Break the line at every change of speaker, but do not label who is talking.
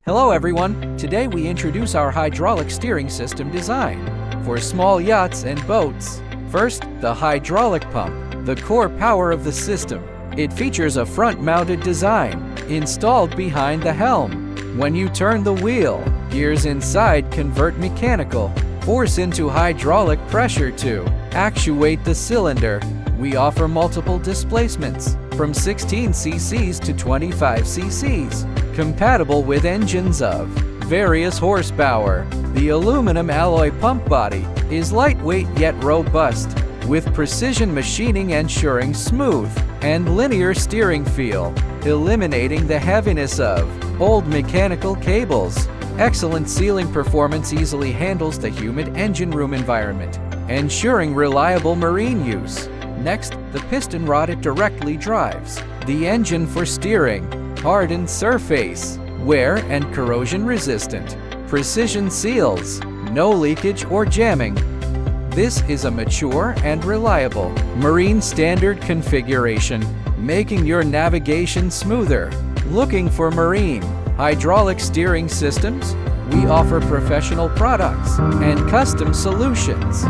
Hello everyone, today we introduce our hydraulic steering system design for small yachts and boats. First, the hydraulic pump, the core power of the system. It features a front-mounted design installed behind the helm. When you turn the wheel, gears inside convert mechanical force into hydraulic pressure to actuate the cylinder. We offer multiple displacements from 16 cc's to 25 cc's, compatible with engines of various horsepower. The aluminum alloy pump body is lightweight yet robust, with precision machining ensuring smooth and linear steering feel, eliminating the heaviness of old mechanical cables. Excellent sealing performance easily handles the humid engine room environment, ensuring reliable marine use. Next, the piston rod. It directly drives the engine for steering. Hardened surface, wear and corrosion resistant. Precision seals, no leakage or jamming. This is a mature and reliable marine standard configuration, making your navigation smoother. Looking for marine hydraulic steering systems? We offer professional products and custom solutions.